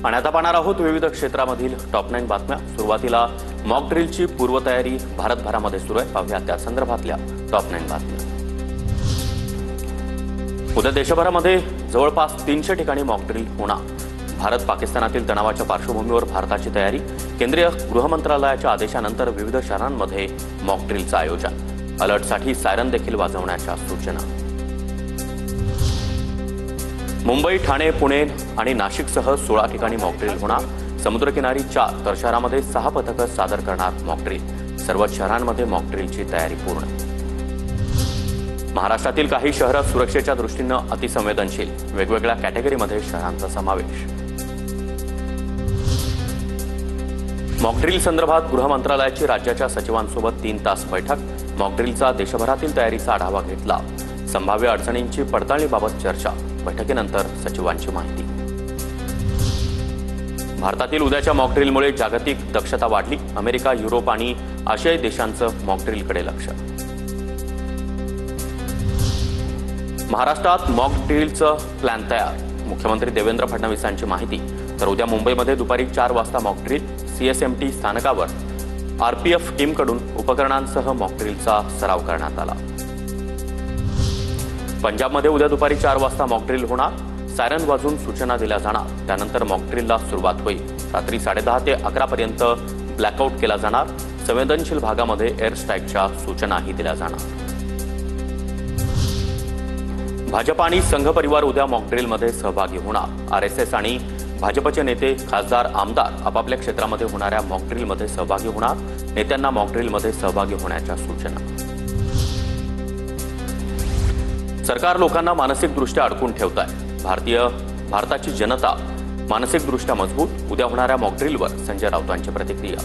आणि आता पाहणार आहोत विविध क्षेत्रामधील टॉप 9 बातम्या। सुरुवातीला मॉक ड्रिलची पूर्वतयारी भारतभरामध्ये सुरू आहे। पाहूया त्या संदर्भातल्या टॉप 9 बातम्या। उद्या देशभरामध्ये जवळपास 300 ठिकाणी मॉक ड्रिल होणार। भारत पाकिस्तानातील तणावाच्या पार्श्वभूमीवर भारताची तयारी। केंद्रीय गृह मंत्रालयाच्या आदेशानंतर विविध शहरांमध्ये मॉक ड्रिलचं आयोजन। अलर्टसाठी सायरन देखील वाजवण्याच्या सूचना। मुंबई, ठाणे, पुणे आणि नाशिकसह 16 ठिकाणी मॉक ड्रिल होणार। समुद्रकिनारी 4 तर शहरामध्ये 6 पथकं सादर करणार मॉक ड्रिल। सर्वच शहरांमध्ये मॉक ड्रिलची तयारी पूर्ण। महाराष्ट्रातील काही शहरं सुरक्षेच्या दृष्टीनं अतिसंवेदनशील। वेगवेगळ्या कॅटेगरीमध्ये शहरांचा समावेश। मॉक ड्रिल संदर्भात गृह मंत्रालयाची राज्याच्या सचिवांसोबत 3 तास बैठक। मॉक ड्रिलचा देशभरातील तयारीचा आढावा घेतला। संभाव्य अडचणींची पडताळणीबाबत चर्चा। बैठकीनंतर सचिवांची माहिती। भारतातील उद्याच्या मॉक ड्रिलमुळे जागतिक दक्षता वाढली। अमेरिका, युरोप आणि आशियाई देशांचं मॉक ड्रिलकडे लक्ष। महाराष्ट्रात मॉक ड्रिलचं प्लॅन तयार। मुख्यमंत्री देवेंद्र फडणवीसांची माहिती। तर उद्या मुंबईमध्ये दुपारी 4 वाजता मॉक ड्रिल। सीएसएमटी स्थानकावर आरपीएफ टीमकडून उपकरणांसह मॉक ड्रिलचा सराव करण्यात आला। पंजाबमध्ये उद्या दुपारी 4 वाजता मॉक ड्रिल होणार। सायरन वाजून सूचना दिल्या जाणार। त्यानंतर मॉक ड्रिलला सुरुवात होईल। रात्री 10:30 ते 11 पर्यंत ब्लॅकआउट केला जाणार। संवेदनशील भागामध्ये एअर स्ट्राईकच्या सूचनाही दिल्या जाणार। भाजप आणि संघ परिवार उद्या मॉक ड्रिलमध्ये सहभागी होणार। आरएसएस आणि भाजपचे नेते, खासदार, आमदार आपापल्या क्षेत्रामध्ये होणाऱ्या मॉक ड्रिलमध्ये सहभागी होणार। नेत्यांना मॉक ड्रिलमध्ये सहभागी होण्याच्या सूचना। सरकार लोकांना मानसिकदृष्ट्या अडकून ठेवत आहे। भारताची जनता मानसिकदृष्ट्या मजबूत। उद्या होणाऱ्या मॉक ड्रिलवर संजय राऊतांची प्रतिक्रिया।